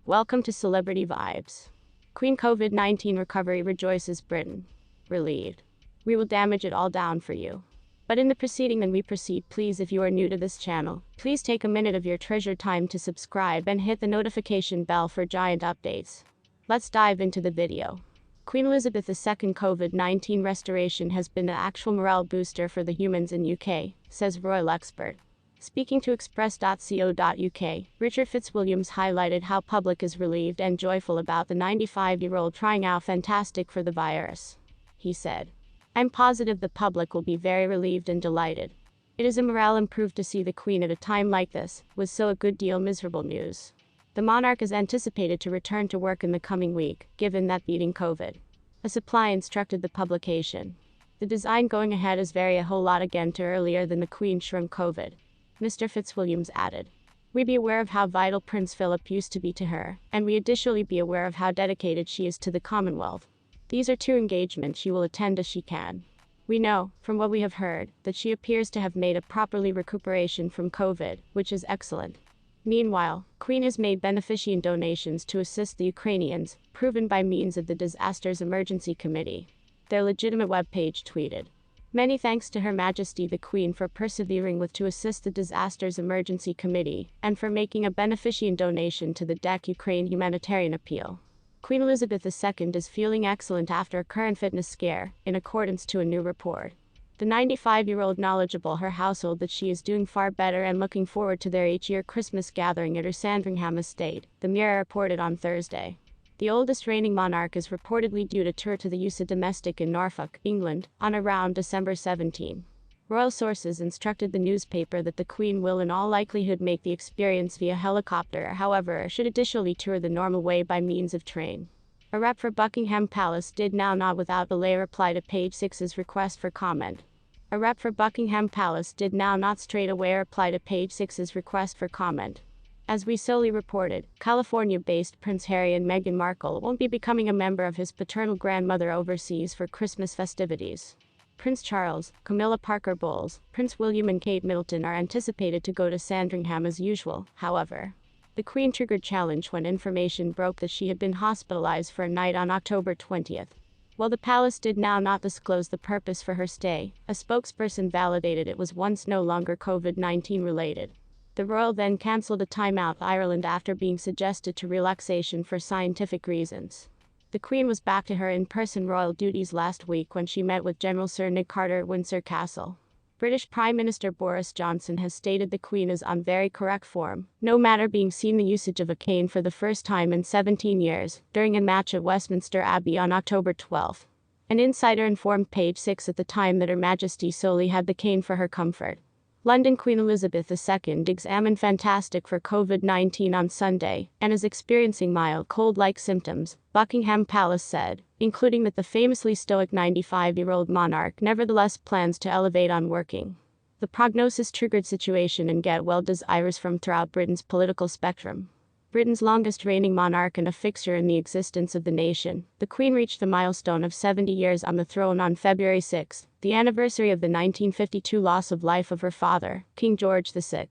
Welcome to Celebrity Vibes. Queen COVID-19 recovery rejoices Britain. Relieved. We will damage it all down for you. But in the proceeding when we proceed, please, if you are new to this channel, please take a minute of your treasured time to subscribe and hit the notification bell for giant updates. Let's dive into the video. Queen Elizabeth II COVID-19 restoration has been an actual morale booster for the humans in UK, says royal expert. Speaking to express.co.uk, Richard Fitzwilliams highlighted how public is relieved and joyful about the 95-year-old trying out fantastic for the virus. He said, "I'm positive the public will be very relieved and delighted. It is a morale improved to see the Queen at a time like this, with so a good deal miserable news. The monarch is anticipated to return to work in the coming week, given that beating COVID. A supply instructed the publication. The design going ahead is vary a whole lot again to earlier than the Queen shrunk COVID." Mr. Fitzwilliams added, "We be aware of how vital Prince Philip used to be to her, and we additionally be aware of how dedicated she is to the Commonwealth. These are two engagements she will attend as she can. We know, from what we have heard, that she appears to have made a properly recuperation from COVID, which is excellent." Meanwhile, Queen has made beneficent donations to assist the Ukrainians, proven by means of the Disasters Emergency Committee. Their legitimate webpage tweeted, "Many thanks to Her Majesty the Queen for persevering with to assist the Disasters Emergency Committee, and for making a beneficent donation to the DEC Ukraine humanitarian appeal. Queen Elizabeth II is feeling excellent after a current fitness scare, in accordance to a new report. The 95-year-old knowledgeable her household that she is doing far better and looking forward to their each-year Christmas gathering at her Sandringham estate," the Mirror reported on Thursday. The oldest reigning monarch is reportedly due to tour to the USA Domestic in Norfolk, England, on around December 17. Royal sources instructed the newspaper that the Queen will in all likelihood make the experience via helicopter, however, should additionally tour the normal way by means of train. A rep for Buckingham Palace did now not without delay reply to Page 6's request for comment. A rep for Buckingham Palace did now not straight away reply to Page 6's request for comment. As we solely reported, California-based Prince Harry and Meghan Markle won't be becoming a member of his paternal grandmother overseas for Christmas festivities. Prince Charles, Camilla Parker Bowles, Prince William and Kate Middleton are anticipated to go to Sandringham as usual, however. The Queen triggered challenge when information broke that she had been hospitalized for a night on October 20th. While the palace did now not disclose the purpose for her stay, a spokesperson validated it was once no longer COVID-19 related. The royal then cancelled a time out Ireland after being suggested to relaxation for scientific reasons. The Queen was back to her in-person royal duties last week when she met with General Sir Nick Carter at Windsor Castle. British Prime Minister Boris Johnson has stated the Queen is on very correct form, no matter being seen the usage of a cane for the first time in 17 years, during a match at Westminster Abbey on October 12. An insider informed Page 6 at the time that Her Majesty solely had the cane for her comfort. London Queen Elizabeth II examined fantastic for COVID-19 on Sunday, and is experiencing mild cold-like symptoms, Buckingham Palace said, including that the famously stoic 95-year-old monarch nevertheless plans to elevate on working. The prognosis-triggered situation and get well desires from throughout Britain's political spectrum. Britain's longest reigning monarch and a fixture in the existence of the nation, the Queen reached the milestone of 70 years on the throne on February 6, the anniversary of the 1952 loss of life of her father, King George VI.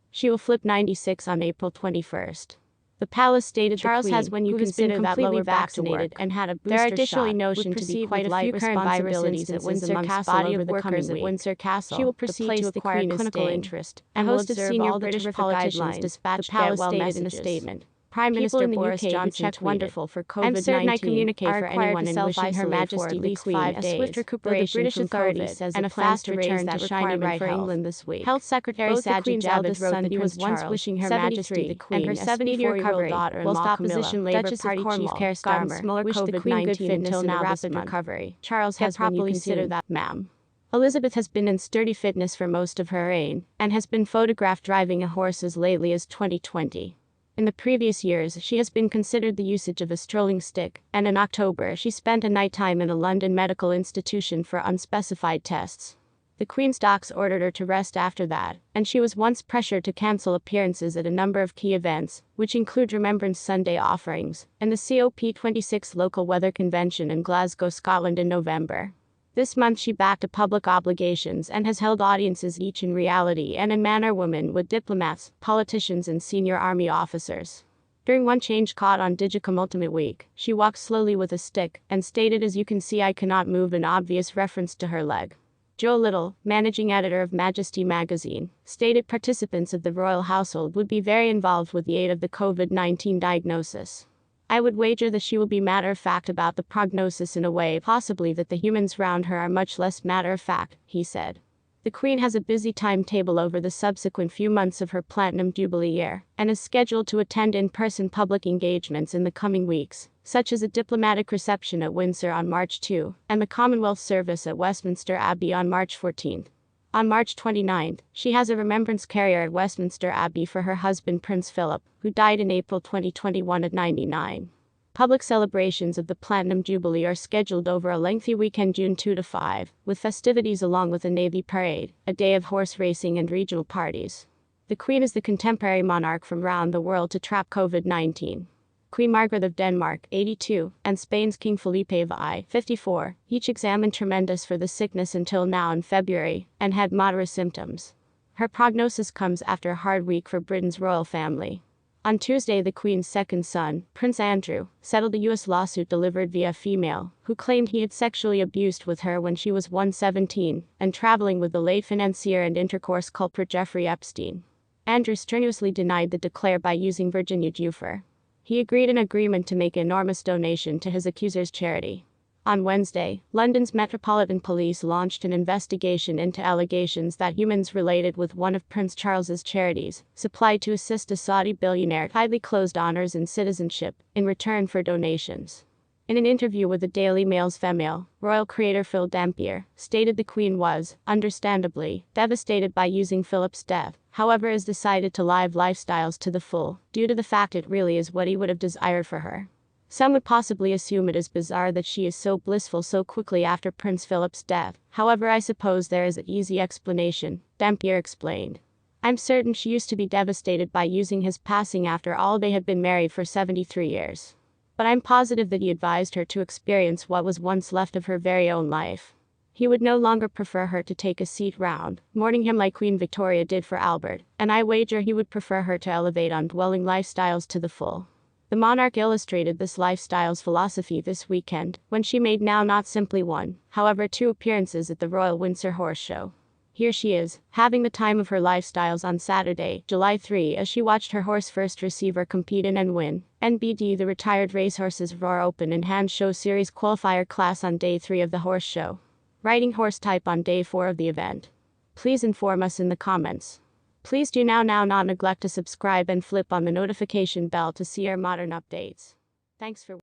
She will flip 96 on April 21st. The palace stated Charles the Queen, has when you who has been consider that completely lower back to vaccinated work. and had a booster There are additionally shot, notion would to be proceed quite with a light few current virus responsibilities at instances Windsor amongst Castle body over of the workers coming at week. Windsor Castle. She will The proceed place to the acquire Queen clinical staying. interest A and will host of observe senior all the British terrific politicians guidelines dispatched the palace get well stated in a messages. statement. Prime People Minister in the Boris UK who Johnson checked tweeted, wonderful for "I'm certain I COVID-19 communicate are for required anyone to in wishing Her self-isolate Majesty for the at least Queen 5 a days, swift though the recuperation British from authority COVID says and a a fast fast return return that to shining required for health. England this week." Health Secretary Both the Sajid Queen's Javid eldest wrote son, that he was Prince once Charles, wishing Her 73, Majesty the and Queen her a speedy 74-year-old recovery, daughter-in-law whilst Camilla, opposition Labour Duchess of Party Cornwall, Chief Keir gotten Starmer similar wished the Queen good COVID-19 fitness until and a now this rapid month. recovery. Charles Get has when you properly consider soon. that, ma'am. Elizabeth has been in sturdy fitness for most of her reign, and has been photographed driving a horse as lately as 2020. In the previous years, she has been considered the usage of a strolling stick, and in October she spent a nighttime in a London medical institution for unspecified tests. The Queen's docs ordered her to rest after that, and she was once pressured to cancel appearances at a number of key events, which include Remembrance Sunday offerings, and the COP26 local weather convention in Glasgow, Scotland in November. This month she backed to public obligations and has held audiences each in reality and in manner women with diplomats, politicians and senior army officers. During one change caught on Digicom Ultimate Week, she walked slowly with a stick and stated, "As you can see, I cannot move," in obvious reference to her leg. Joe Little, managing editor of Majesty magazine, stated participants of the royal household would be very involved with the aid of the COVID-19 diagnosis. "I would wager that she will be matter-of-fact about the prognosis in a way possibly that the humans round her are much less matter-of-fact," he said. The Queen has a busy timetable over the subsequent few months of her Platinum Jubilee year, and is scheduled to attend in-person public engagements in the coming weeks, such as a diplomatic reception at Windsor on March 2, and the Commonwealth Service at Westminster Abbey on March 14. On March 29, she has a remembrance carrier at Westminster Abbey for her husband Prince Philip, who died in April 2021 at 99. Public celebrations of the Platinum Jubilee are scheduled over a lengthy weekend June 2 to 5, with festivities along with a Navy parade, a day of horse racing and regional parties. The Queen is the contemporary monarch from round the world to trap COVID-19. Queen Margaret of Denmark, 82, and Spain's King Felipe I, 54, each examined tremendous for the sickness until now in February, and had moderate symptoms. Her prognosis comes after a hard week for Britain's royal family. On Tuesday, the Queen's second son, Prince Andrew, settled a U.S. lawsuit delivered via a female, who claimed he had sexually abused with her when she was 17, and traveling with the late financier and intercourse culprit Jeffrey Epstein. Andrew strenuously denied the declare by using Virginia Giuffre. He agreed an agreement to make an enormous donation to his accuser's charity. On Wednesday, London's Metropolitan Police launched an investigation into allegations that humans related with one of Prince Charles's charities, supplied to assist a Saudi billionaire, tightly closed honors and citizenship, in return for donations. In an interview with the Daily Mail's Female, royal creator Phil Dampier stated the Queen was, understandably, devastated by using Philip's death, however has decided to live lifestyles to the full, due to the fact it really is what he would have desired for her. Some would possibly assume it is bizarre that she is so blissful so quickly after Prince Philip's death, however I suppose there is an easy explanation, Dampier explained. "I'm certain she used to be devastated by using his passing after all they had been married for 73 years. But I'm positive that he advised her to experience what was once left of her very own life. He would no longer prefer her to take a seat round, mourning him like Queen Victoria did for Albert, and I wager he would prefer her to elevate on dwelling lifestyles to the full." The monarch illustrated this lifestyle's philosophy this weekend, when she made now not simply one, however 2 appearances at the Royal Windsor Horse Show. Here she is, having the time of her lifestyles on Saturday, July 3, as she watched her horse First Receiver compete in and win NBD the Retired Racehorses Roar Open and Hand Show Series Qualifier class on Day 3 of the horse show. Riding horse type on Day 4 of the event. Please inform us in the comments. Please do now not neglect to subscribe and flip on the notification bell to see our modern updates. Thanks for